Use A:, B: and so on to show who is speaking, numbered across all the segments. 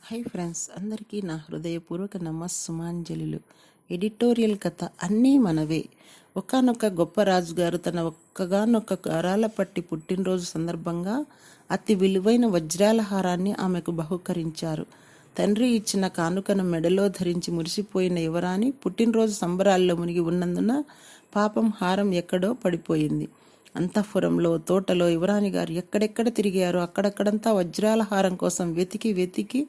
A: Hi friends, అందరికీ నా హృదయపూర్వక నమస్సుమాంజలులు. ఎడిటోరియల్ కథ అన్నీ మనవే. ఒకానొక గొప్ప రాజుగారు తన ఒక్కగానొక్క గారాల పట్టి పుట్టినరోజు సందర్భంగా అతి విలువైన వజ్రాల హారాన్ని ఆమెకు బహుకరించారు. తండ్రి ఇచ్చిన కానుకను మెడలో ధరించి మురిసిపోయిన యువరాణి పుట్టినరోజు సంబరాల్లో మునిగి ఉన్నందున పాపం హారం ఎక్కడో పడిపోయింది. అంతఃపురంలో, తోటలో యువరాణి గారు ఎక్కడెక్కడ తిరిగారో అక్కడక్కడంతా వజ్రాల హారం కోసం వెతికి వెతికి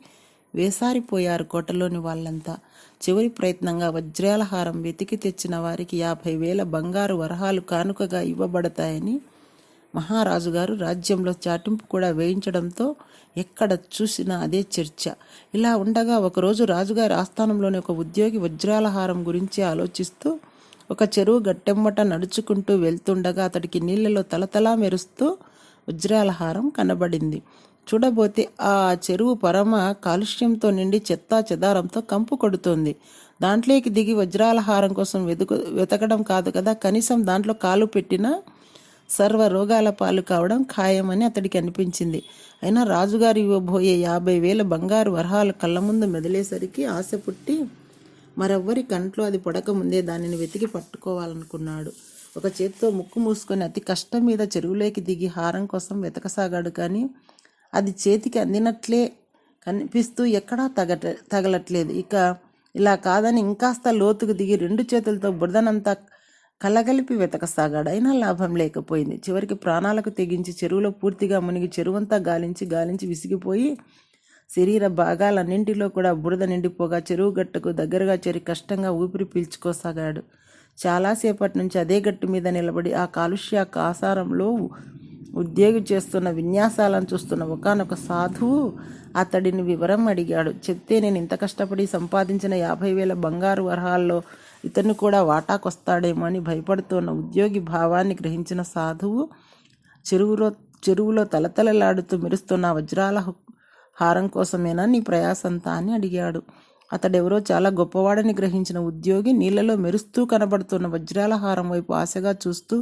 A: వేసారిపోయారు కోటలోని వాళ్ళంతా. చివరి ప్రయత్నంగా వజ్రాల హారం వెతికి తెచ్చిన వారికి 50,000 బంగారు వరహాలు కానుకగా ఇవ్వబడతాయని మహారాజుగారు రాజ్యంలో చాటింపు కూడా వేయించడంతో ఎక్కడ చూసినా అదే చర్చ. ఇలా ఉండగా ఒకరోజు రాజుగారి ఆస్థానంలోని ఒక ఉద్యోగి వజ్రాల హారం గురించి ఆలోచిస్తూ ఒక చెరువు గట్టెమ్మట నడుచుకుంటూ వెళ్తుండగా అతడికి నీళ్లలో తలతలా మెరుస్తూ వజ్రాల హారం కనబడింది. చూడబోతే ఆ చెరువు పరమ కాలుష్యంతో నిండి చెత్తా చెదారంతో కంపు కొడుతోంది. దాంట్లోకి దిగి వజ్రాల హారం కోసం వెతకడం కాదు కదా, కనీసం దాంట్లో కాలు పెట్టినా సర్వ రోగాల పాలు కావడం ఖాయమని అతడికి అనిపించింది. అయినా రాజుగారు ఇవ్వబోయే 50,000 బంగారు వరహాలు కళ్ళ ముందు మెదిలేసరికి ఆశ పుట్టి మరెవ్వరి కంట్లో అది పడకముందే దానిని వెతికి పట్టుకోవాలనుకున్నాడు. ఒక చేత్తో ముక్కు మూసుకొని అతి కష్టం మీద చెరువులోకి దిగి హారం కోసం వెతకసాగాడు. కానీ అది చేతికి అందినట్లే కనిపిస్తూ ఎక్కడా తగలట్లేదు. ఇలా కాదని ఇంకాస్త లోతుకు దిగి 2 చేతులతో బురదనంతా కలగలిపి వెతకసాగాడు. అయినా లాభం లేకపోయింది. చివరికి ప్రాణాలకు తెగించి చెరువులో పూర్తిగా మునిగి చెరువంతా గాలించి విసిగిపోయి శరీర భాగాలన్నింటిలో కూడా బురద నిండిపోగా చెరువు గట్టుకు దగ్గరగా చేరి కష్టంగా ఊపిరి పీల్చుకోసాగాడు. చాలాసేపటి నుంచి అదే గట్టు మీద నిలబడి ఆ కాలుష్య కాసారంలో ఉద్యోగి చేస్తున్న విన్యాసాలను చూస్తున్న ఒకానొక సాధువు అతడిని వివరం అడిగాడు. చెప్తే నేను ఇంత కష్టపడి సంపాదించిన 50,000 బంగారు వరహాల్లో ఇతను కూడా వాటాకొస్తాడేమో అని భయపడుతున్న ఉద్యోగి భావాన్ని గ్రహించిన సాధువు చెరువులో తలతలలాడుతూ మెరుస్తున్న వజ్రాల హారం కోసమేనా నీ ప్రయాసంతా అని అడిగాడు. అతడెవరో చాలా గొప్పవాడని గ్రహించిన ఉద్యోగి నీళ్లలో మెరుస్తూ కనబడుతున్న వజ్రాల హారం వైపు ఆశగా చూస్తూ,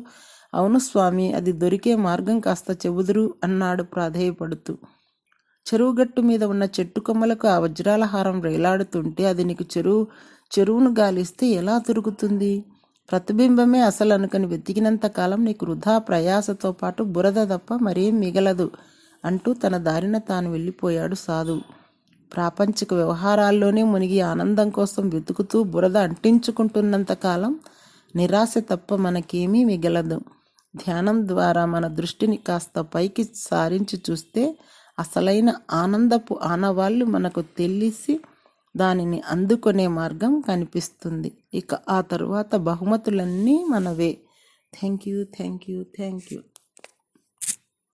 A: అవును స్వామి, అది దొరికే మార్గం కాస్త చెబుదురు అన్నాడు ప్రాధేయపడుతూ. చెరువుగట్టు మీద ఉన్న చెట్టు కొమ్మలకు ఆ వజ్రాల హారం వేలాడుతుంటే అది నీకు చెరువును గాలిస్తే ఎలా దొరుకుతుంది? ప్రతిబింబమే అసలు అనుకుని వెతికినంత కాలం నీకు వృధా ప్రయాసతో పాటు బురద తప్ప మరేం మిగలదు అంటూ తన దారిన తాను వెళ్ళిపోయాడు సాధువు. ప్రాపంచిక వ్యవహారాల్లోనే మునిగి ఆనందం కోసం వెతుకుతూ బురద అంటించుకుంటున్నంత కాలం నిరాశ తప్ప మనకేమీ మిగలదు. ధ్యానం ద్వారా మన దృష్టిని కాస్త పైకి సారించి చూస్తే అసలైన ఆనందపు ఆనవాళ్ళు మనకు తెలిసి దానిని అందుకునే మార్గం కనిపిస్తుంది. ఇక ఆ తరువాత బహుమతులన్నీ మనవే. Thank you.